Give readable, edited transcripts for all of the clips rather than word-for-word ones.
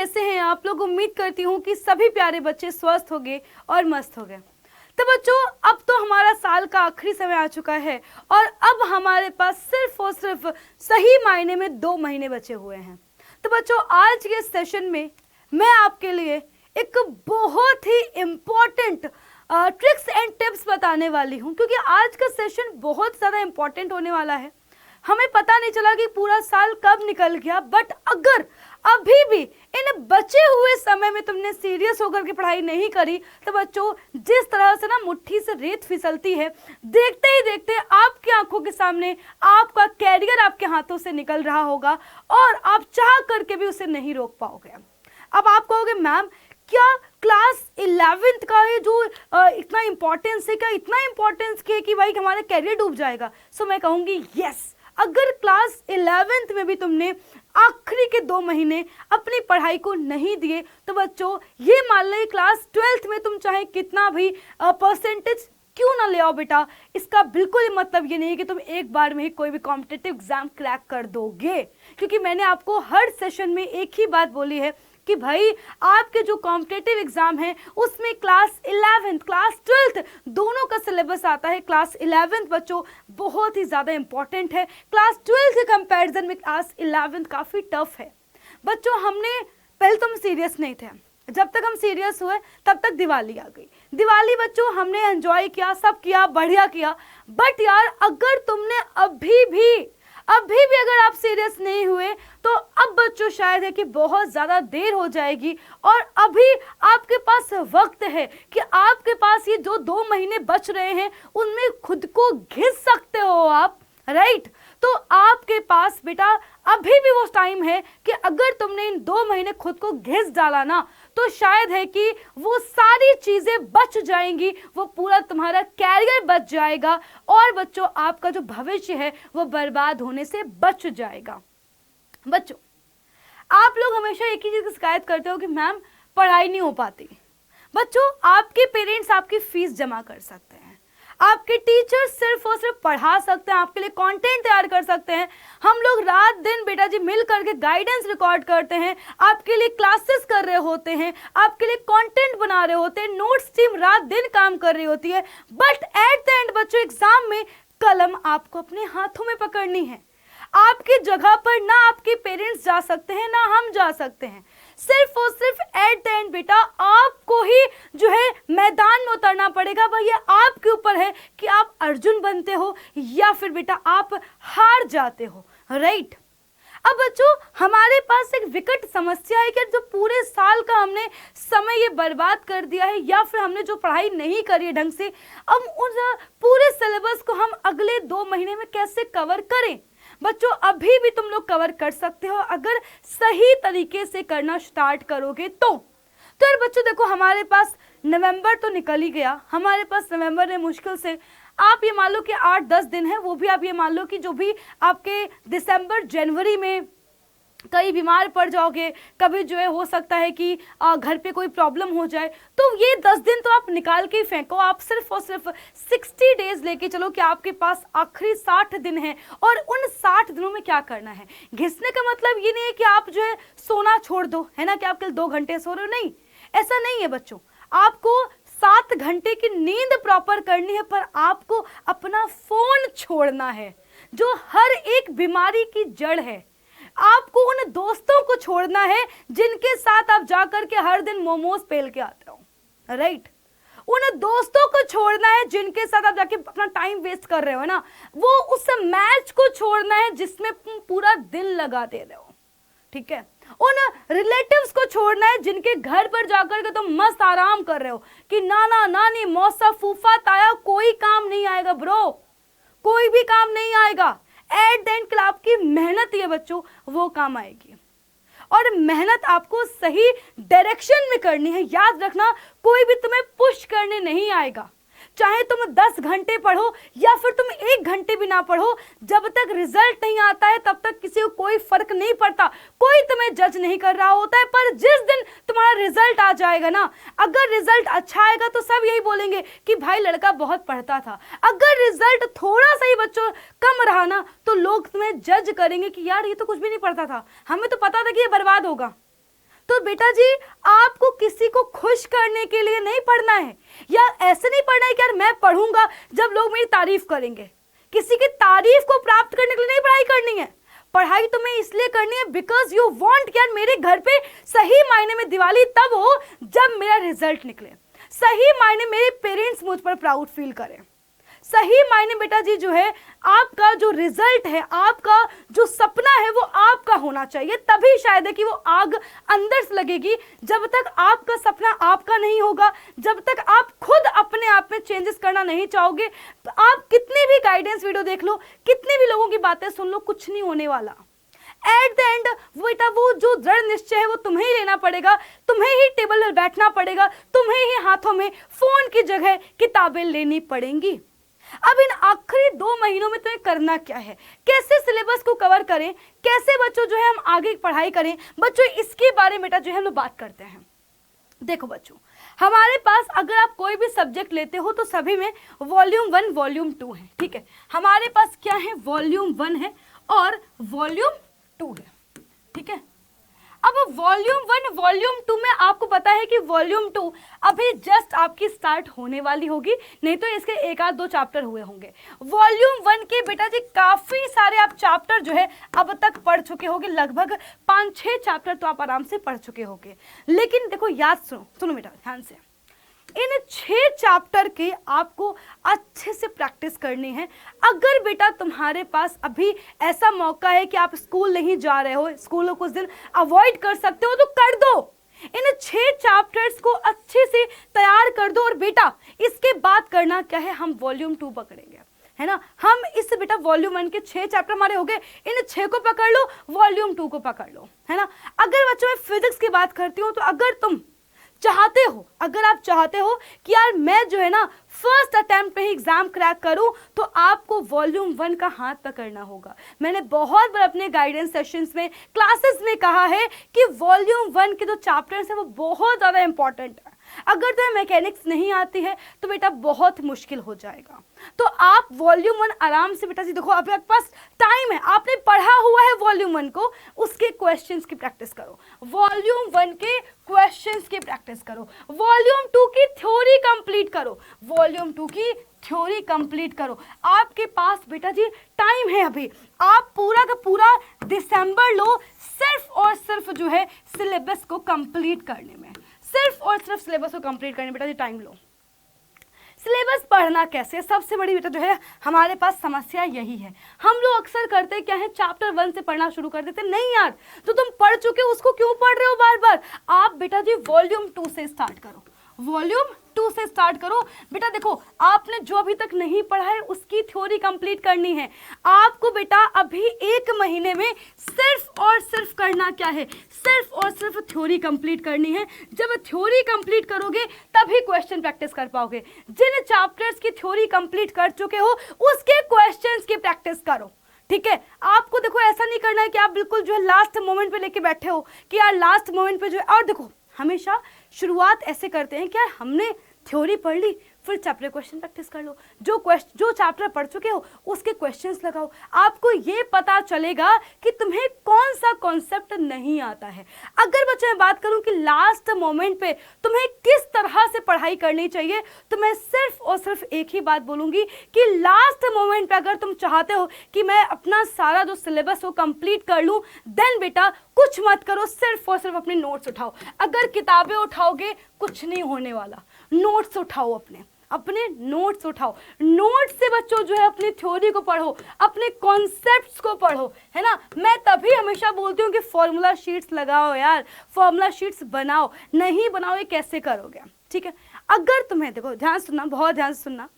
कैसे हैं आप लोग। उम्मीद करती हूँ कि सभी प्यारे बच्चे स्वस्थ हो गए और मस्त हो गए। तो बच्चों, अब तो हमारा साल का आखिरी समय आ चुका है और अब हमारे पास सिर्फ और सिर्फ सही मायने में 2 महीने बचे हुए हैं। तो बच्चों, आज के सेशन में मैं आपके लिए एक बहुत ही इम्पोर्टेंट ट्रिक्स एंड टिप्स बताने वाली हूँ, क्योंकि आज का सेशन बहुत ज़्यादा इम्पोर्टेंट होने वाला है। हमें पता नहीं चला कि पूरा साल कब निकल गया, बट अगर अभी भी इन बचे हुए समय में तुमने सीरियस होकर के पढ़ाई नहीं करी तो बच्चों, जिस तरह से ना मुट्ठी से रेत फिसलती है, देखते ही देखते आपकी आंखों के सामने आपका कैरियर आपके हाथों से निकल रहा होगा और आप चाह करके भी उसे नहीं रोक पाओगे। अब आप कहोगे मैम, क्या क्लास 11th का ये जो इतना इंपॉर्टेंस है, क्या इतना इंपॉर्टेंस है कि भाई हमारा कैरियर डूब जाएगा? सो मैं कहूँगी यस, अगर क्लास 11th में भी तुमने आखिरी के 2 महीने अपनी पढ़ाई को नहीं दिए तो बच्चों, ये मान लो क्लास 12th में तुम चाहे कितना भी परसेंटेज क्यों ना ले आओ बेटा, इसका बिल्कुल मतलब ये नहीं कि तुम एक बार में ही कोई भी कॉम्पिटिटिव एग्जाम क्रैक कर दोगे। क्योंकि मैंने आपको हर सेशन में एक ही बात बोली है कि भाई आपके जो कॉम्पिटिटिव एग्जाम है उसमें क्लास 11th क्लास 12th दोनों का सिलेबस आता है। क्लास 11th बच्चों बहुत ही ज़्यादा इंपॉर्टेंट है, क्लास 12th के कंपैरिजन में क्लास 11th काफ़ी टफ है। बच्चों, हमने पहले तो हम सीरियस नहीं थे, जब तक हम सीरियस हुए तब तक दिवाली आ गई। दिवाली बच्चों हमने एंजॉय किया, सब किया, बढ़िया किया, बट यार अगर तुमने अभी भी अगर आप सीरियस नहीं हुए तो अब बच्चों शायद है कि बहुत ज़्यादा देर हो जाएगी और अभी आपके पास वक्त है कि आपके पास ये जो 2 महीने बच रहे हैं उनमें खुद को घिस सकते हो आप, राइट। तो आपके पास बेटा अभी भी वो टाइम है कि अगर तुमने इन 2 महीने खुद को घिस डाला ना तो शायद है कि वो सारी चीजें बच जाएंगी, वो पूरा तुम्हारा कैरियर बच जाएगा और बच्चों आपका जो भविष्य है वो बर्बाद होने से बच जाएगा। बच्चों, आप लोग हमेशा एक ही चीज की शिकायत करते हो कि मैम पढ़ाई नहीं हो पाती। बच्चों, आपके पेरेंट्स आपकी फीस जमा कर सकते हैं, आपके टीचर सिर्फ और सिर्फ पढ़ा सकते हैं, आपके लिए कंटेंट तैयार कर सकते हैं। हम लोग रात दिन बेटा जी मिल करके गाइडेंस रिकॉर्ड करते हैं, आपके लिए क्लासेस कर रहे होते हैं, आपके लिए कंटेंट बना रहे होते हैं, नोट्स टीम रात दिन काम कर रही होती है, बट एट द एंड बच्चों एग्जाम में कलम आपको अपने हाथों में पकड़नी है। आपकी जगह पर ना आपके पेरेंट्स जा सकते हैं ना हम जा सकते हैं, सिर्फ और सिर्फ एट द एंड बेटा आपको ही जो है मैदान में उतरना पड़ेगा। भाई ये आपके ऊपर है कि आप अर्जुन बनते हो या फिर बेटा आप हार जाते हो, राइट। अब बच्चों, हमारे पास एक विकट समस्या है कि जो पूरे साल का हमने समय ये बर्बाद कर दिया है या फिर हमने जो पढ़ाई नहीं करी है ढंग से, अब उस पूरे सिलेबस को हम अगले 2 महीने में कैसे कवर करें? बच्चों, अभी भी तुम लोग कवर कर सकते हो अगर सही तरीके से करना स्टार्ट करोगे तो यार बच्चों देखो, हमारे पास नवंबर तो निकल ही गया, हमारे पास नवंबर में मुश्किल से आप ये मान लो कि 8-10 दिन है, वो भी आप ये मान लो कि जो भी आपके दिसंबर जनवरी में कहीं बीमार पड़ जाओगे, कभी जो है हो सकता है कि घर पे कोई प्रॉब्लम हो जाए, तो ये 10 दिन तो आप निकाल के ही फेंको। आप सिर्फ और सिर्फ 60 डेज लेके चलो कि आपके पास आखिरी 60 दिन है और उन 60 दिनों में क्या करना है। घिसने का मतलब ये नहीं है कि आप जो है सोना छोड़ दो, है ना, कि आप कल 2 घंटे सो रहे हो, नहीं, ऐसा नहीं है बच्चों। आपको 7 घंटे की नींद प्रॉपर करनी है, पर आपको अपना फोन छोड़ना है जो हर एक बीमारी की जड़ है। आपको उन दोस्तों को छोड़ना है जिनके साथ आप जाकर के हर दिन मोमोज पेल के आते हो, राइट। उन दोस्तों को छोड़ना है जिनके साथ आप जाके अपना टाइम वेस्ट कर रहे हो ना, वो उस मैच को छोड़ना है जिसमें पूरा दिल लगा दे रहे हो, ठीक है। उन रिलेटिव्स को छोड़ना है जिनके घर पर जाकर के तुम मस्त आराम कर रहे हो कि नाना नानी मौसा फूफा ताया कोई काम नहीं आएगा ब्रो, कोई भी काम नहीं आएगा। एट द एंड आपकी मेहनत ये बच्चों वो काम आएगी और मेहनत आपको सही डायरेक्शन में करनी है। याद रखना, कोई भी तुम्हें पुश करने नहीं आएगा, चाहे तुम 10 घंटे पढ़ो या फिर तुम 1 घंटे भी ना पढ़ो, जब तक रिजल्ट नहीं आता है तब तक किसी को कोई फर्क नहीं पड़ता, कोई तुम्हें जज नहीं कर रहा होता है। पर जिस दिन तुम्हारा रिजल्ट आ जाएगा ना, अगर रिजल्ट अच्छा आएगा तो सब यही बोलेंगे कि भाई लड़का बहुत पढ़ता था। अगर रिजल्ट थोड़ा सा ही बच्चों कम रहा ना तो लोग तुम्हें जज करेंगे कि यार ये तो कुछ भी नहीं पढ़ता था, हमें तो पता था कि ये बर्बाद होगा। तो बेटा जी आपको किसी को खुश करने के लिए नहीं पढ़ना है, या ऐसे नहीं पढ़ना है कि यार मैं पढ़ूंगा जब लोग मेरी तारीफ करेंगे। किसी की तारीफ को प्राप्त करने के लिए नहीं पढ़ाई करनी है। पढ़ाई तुम्हें इसलिए करनी है बिकॉज यू वांट कि यार मेरे घर पे सही मायने में दिवाली तब हो जब मेरा रिजल्ट निकले, सही मायने मेरे पेरेंट्स मुझ पर प्राउड फील करें, सही मायने बेटा जी जो है आपका जो रिजल्ट है, आपका जो सपना है वो आपका होना चाहिए। तभी शायद है कि वो आग अंदर से लगेगी। जब तक आपका सपना आपका नहीं होगा, जब तक आप खुद अपने आप में चेंजेस करना नहीं चाहोगे, तो आप कितनी भी गाइडेंस वीडियो देख लो, कितनी भी लोगों की बातें सुन लो, कुछ नहीं होने वाला। एट द एंड बेटा वो जो दृढ़ निश्चय है वो तुम्हें ही लेना पड़ेगा, तुम्हें ही टेबल पर बैठना पड़ेगा, तुम्हें ही हाथों में फोन की जगह किताबें लेनी पड़ेंगी। अब इन आखिरी 2 महीनों में तुम्हें करना क्या है, कैसे सिलेबस को कवर करें, कैसे बच्चों जो है हम आगे पढ़ाई करें, बच्चों इसके बारे में बेटा जो है हम लोग बात करते हैं। देखो बच्चों, हमारे पास अगर आप कोई भी सब्जेक्ट लेते हो तो सभी में वॉल्यूम 1 वॉल्यूम 2 है, ठीक है। हमारे पास क्या है, वॉल्यूम 1 है और वॉल्यूम 2 है, ठीक है। अब वॉल्यूम 1 वॉल्यूम 2 में आपको पता है कि वॉल्यूम 2 अभी जस्ट आपकी स्टार्ट होने वाली होगी, नहीं तो इसके 1-2 चैप्टर हुए होंगे। वॉल्यूम 1 के बेटा जी काफी सारे आप चैप्टर जो है अब तक पढ़ चुके होंगे, लगभग 5-6 चैप्टर तो आप आराम से पढ़ चुके होंगे। लेकिन देखो याद सुनो बेटा ध्यान से, इन 6 चैप्टर के आपको अच्छे से प्रैक्टिस करनी है। अगर बेटा तुम्हारे पास अभी ऐसा मौका है कि आप स्कूल नहीं जा रहे हो, स्कूल को कुछ दिन अवॉइड कर सकते हो तो कर दो, इन 6 चैप्टर्स को अच्छे से तैयार कर दो। और बेटा इसके बाद करना क्या है, हम वॉल्यूम 2 पकड़ेंगे, है ना। हम इस बेटा वॉल्यूम 1 के 6 चैप्टर हमारे हो गए, इन 6 को पकड़ लो, वॉल्यूम 2 को पकड़ लो, है ना। अगर बच्चों मैं फिजिक्स की बात करती हूँ तो अगर तुम चाहते हो, अगर आप चाहते हो कि यार मैं जो है ना फर्स्ट अटेम्प्ट पे ही एग्जाम क्रैक करूं, तो आपको वॉल्यूम 1 का हाथ पकड़ना होगा। मैंने बहुत बार अपने गाइडेंस सेशंस में, क्लासेस में कहा है कि वॉल्यूम 1 के जो चैप्टर्स हैं वो बहुत ज़्यादा इंपॉर्टेंट है। अगर तुम्हें मैकेनिक्स नहीं आती है तो बेटा बहुत मुश्किल हो जाएगा। तो आप वॉल्यूम 1 आराम से बेटा जी देखो, आपके पास टाइम है, आपने पढ़ा हुआ है वॉल्यूम 1 को, उसके क्वेश्चंस की प्रैक्टिस करो, वॉल्यूम 1 के क्वेश्चंस की प्रैक्टिस करो, वॉल्यूम 2 की थ्योरी कंप्लीट करो, वॉल्यूम 2 की थ्योरी कंप्लीट करो। आपके पास बेटा जी टाइम है अभी, आप पूरा का पूरा दिसंबर लो सिर्फ और सिर्फ जो है सिलेबस को कंप्लीट करने में, सिर्फ और सिर्फ सिलेबस को कंप्लीट करने में बेटा जी टाइम लो। सिलेबस पढ़ना कैसे, सबसे बड़ी बेटा जो है हमारे पास समस्या यही है। हम लोग अक्सर करते क्या है, चैप्टर 1 से पढ़ना शुरू कर देते। नहीं यार, जो तुम पढ़ चुके हो उसको क्यों पढ़ रहे हो बार बार। आप बेटा जी वॉल्यूम 2 से स्टार्ट करो, वॉल्यूम 2 से स्टार्ट करो। बेटा देखो, आपने जो अभी तक नहीं पढ़ा है उसकी थ्योरी कंप्लीट करनी है। आपको बेटा अभी 1 महीने में सिर्फ और सिर्फ करना क्या है, सिर्फ और सिर्फ थ्योरी कंप्लीट करनी है। जब थ्योरी कंप्लीट करोगे तभी क्वेश्चन प्रैक्टिस कर पाओगे। जिन चैप्टर्स की थ्योरी कंप्लीट कर चुके हो उसके क्वेश्चंस की प्रैक्टिस करो, ठीक है। आपको देखो ऐसा नहीं करना है कि आप बिल्कुल जो है लास्ट मोमेंट पे लेके बैठे हो कि यार लास्ट मोमेंट पे जो है। और देखो हमेशा शुरुआत ऐसे करते हैं कि यार हमने थ्योरी पढ़ ली, फिर चैप्टर क्वेश्चन प्रैक्टिस कर लो। जो चैप्टर पढ़ चुके हो उसके क्वेश्चंस लगाओ। आपको ये पता चलेगा कि तुम्हें कौन सा कॉन्सेप्ट नहीं आता है। अगर बच्चे मैं बात करूं कि लास्ट मोमेंट पे तुम्हें किस तरह से पढ़ाई करनी चाहिए, तो मैं सिर्फ और सिर्फ एक ही बात बोलूंगी कि लास्ट मोमेंट पे अगर तुम चाहते हो कि मैं अपना सारा जो सिलेबस को कंप्लीट कर लूं, देन बेटा कुछ मत करो, सिर्फ और सिर्फ अपने नोट्स उठाओ। अगर किताबें उठाओगे कुछ नहीं होने वाला, नोट्स उठाओ, अपने नोट्स उठाओ। नोट्स से बच्चों जो है अपनी थ्योरी को पढ़ो, अपने कॉन्सेप्ट्स को पढ़ो, है ना। मैं तभी हमेशा बोलती हूँ कि फॉर्मूला शीट्स लगाओ यार, फॉर्मूला शीट्स बनाओ। नहीं बनाओगे कैसे करोगे, ठीक है। अगर तुम्हें देखो ध्यान सुनना, बहुत ध्यान से सुनना,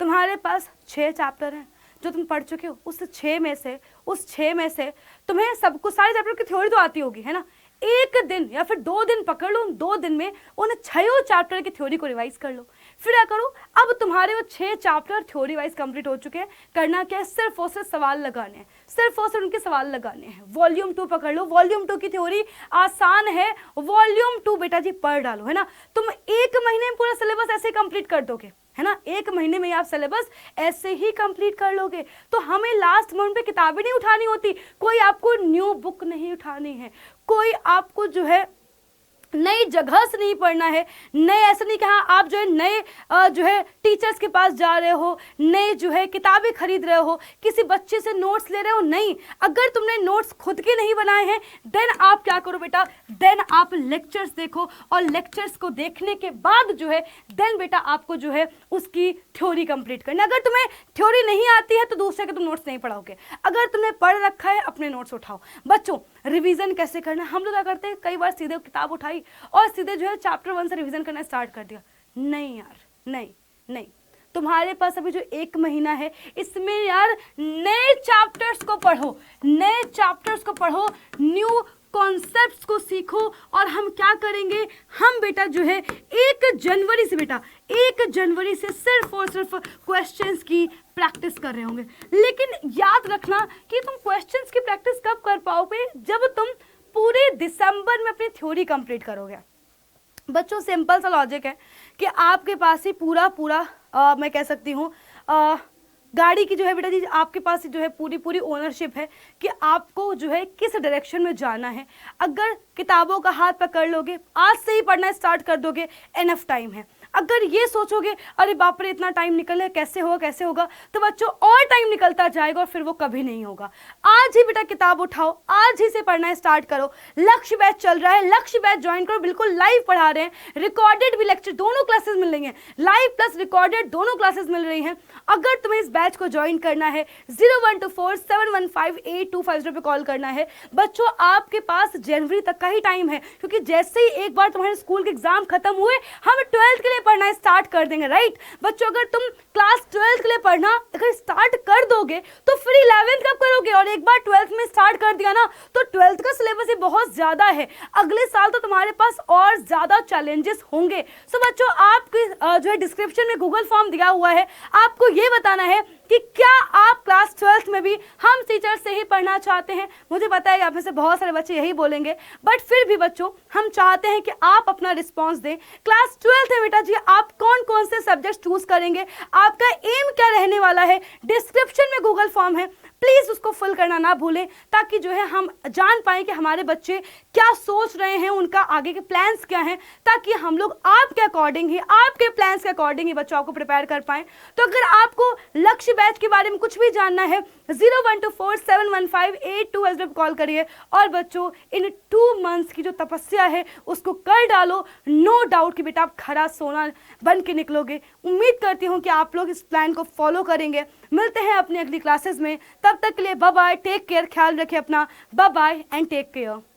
तुम्हारे पास 6 चैप्टर हैं जो तुम पढ़ चुके हो, उस 6 में से तुम्हें सब कुछ सारे चैप्टर की थ्योरी तो आती होगी, है ना। 1 दिन या फिर 2 दिन पकड़ लो, 2 दिन में उन 6 चैप्टर की थ्योरी को रिवाइज कर लो। फिर क्या करो, अब तुम्हारे वो 6 चैप्टर थ्योरी वाइज कंप्लीट हो चुके हैं। करना क्या है, सिर्फ और सिर्फ सवाल लगाने हैं, सिर्फ और सिर्फ उनके सवाल लगाने हैं। वॉल्यूम 2 पकड़ लो, वॉल्यूम 2 की थ्योरी आसान है, वॉल्यूम 2 बेटा जी पढ़ डालो, है ना। तुम 1 महीने में पूरा सिलेबस ऐसे कंप्लीट कर दोगे, है ना। 1 महीने में आप सिलेबस ऐसे ही कंप्लीट कर लोगे। तो हमें लास्ट मोमेंट पे किताबें नहीं उठानी होती, कोई आपको न्यू बुक नहीं उठानी है, कोई आपको जो है नई जगह से नहीं पढ़ना है, नए ऐसा नहीं कि हाँ आप जो है नए जो है टीचर्स के पास जा रहे हो, नए जो है किताबें खरीद रहे हो, किसी बच्चे से नोट्स ले रहे हो, नहीं। अगर तुमने नोट्स खुद के नहीं बनाए हैं देन आप क्या करो बेटा, देन आप लेक्चर्स देखो, और लेक्चर्स को देखने के बाद जो है देन बेटा आपको जो है उसकी थ्योरी कंप्लीट करना। अगर तुम्हें थ्योरी नहीं आती है तो दूसरे के तुम नोट्स नहीं पढ़ाओगे, अगर तुमने पढ़ रखा है अपने नोट्स उठाओ। बच्चों रिवीजन कैसे करना, हम लोग क्या करते हैं, कई बार सीधे किताब उठाई और सीधे जो है चैप्टर 1 से रिवीजन करना स्टार्ट कर दिया। नहीं यार, नहीं नहीं, तुम्हारे पास अभी जो 1 महीना है इसमें यार नए चैप्टर्स को पढ़ो, नए चैप्टर्स को पढ़ो, न्यू कॉन्सेप्ट्स को सीखो। और हम क्या करेंगे, हम बेटा जो है 1 जनवरी से बेटा 1 जनवरी से सिर्फ और सिर्फ क्वेश्चंस की प्रैक्टिस कर रहे होंगे। लेकिन याद रखना कि तुम क्वेश्चंस की प्रैक्टिस कब कर पाओगे, जब तुम पूरे दिसंबर में अपनी थ्योरी कंप्लीट करोगे। बच्चों सिंपल सा लॉजिक है कि आपके पास ही पूरा मैं कह सकती हूँ गाड़ी की जो है बेटा जी आपके पास जो है पूरी ओनरशिप है कि आपको जो है किस डायरेक्शन में जाना है। अगर किताबों का हाथ पकड़ लोगे, आज से ही पढ़ना स्टार्ट कर दोगे, एनफ टाइम है। अगर ये सोचोगे अरे बाप रे इतना टाइम निकले कैसे होगा, तो बच्चों और टाइम निकलता जाएगा और फिर वो कभी नहीं होगा। आज ही बेटा किताब उठाओ, आज ही से पढ़ना स्टार्ट करो। लक्ष्य बैच चल रहा है, लक्ष्य बैच ज्वाइन करो, बिल्कुल लाइव पढ़ा रहे हैं, रिकॉर्डेड भी लेक्चर दोनों क्लासेस मिल रही हैं, लाइव प्लस रिकॉर्डेड दोनों क्लासेस मिल रही हैं। अगर तुम्हें इस बैच को ज्वाइन करना है 0124715825 पे कॉल करना है। बच्चों आपके पास जनवरी तक का ही टाइम है, क्योंकि जैसे ही एक बार तुम्हारे स्कूल के एग्जाम खत्म हुए हम 12th के लिए पढ़ना स्टार्ट कर देंगे, राइट। बच्चों अगर तुम क्लास 12th के लिए पढ़ना अगर स्टार्ट कर दोगे तो फिर 11th कब करोगे, और एक बार 12th में स्टार्ट कर दिया ना तो 12th का सिलेबस ही बहुत ज्यादा है, अगले साल तो तुम्हारे पास और ज्यादा चैलेंजेस होंगे। सो बच्चों आपके जो है डिस्क्रिप्शन में गूगल फॉर्म दिया हुआ है, आपको ये बताना है कि क्या आप क्लास 12th में भी हम टीचर से ही पढ़ना चाहते हैं। मुझे पता है आप में से बहुत सारे बच्चे यही बोलेंगे, बट फिर भी बच्चों हम चाहते हैं कि आप अपना रिस्पांस दें। क्लास 12th में बेटा जी आप कौन कौन से सब्जेक्ट चूज करेंगे, आपका एम क्या रहने वाला है, डिस्क्रिप्शन में गूगल फॉर्म है, प्लीज उसको फिल करना ना भूलें, ताकि जो है हम जान पाएं कि हमारे बच्चे क्या सोच रहे हैं, उनका आगे के प्लान्स क्या हैं, ताकि हम लोग आपके अकॉर्डिंग ही, आपके प्लान्स के अकॉर्डिंग ही बच्चों को प्रिपेयर कर पाएं। तो अगर आपको लक्ष्य बैच के बारे में कुछ भी जानना है 0124715825 पे कॉल करिए। और बच्चों इन 2 मंथ्स की जो तपस्या है उसको कर डालो, नो डाउट कि बेटा आप खरा सोना बन के निकलोगे। उम्मीद करती हूँ कि आप लोग इस प्लान को फॉलो करेंगे। मिलते हैं अपनी अगली क्लासेस में, तब तक के लिए बाय बाय, टेक केयर, ख्याल रखें अपना, bye bye and take care.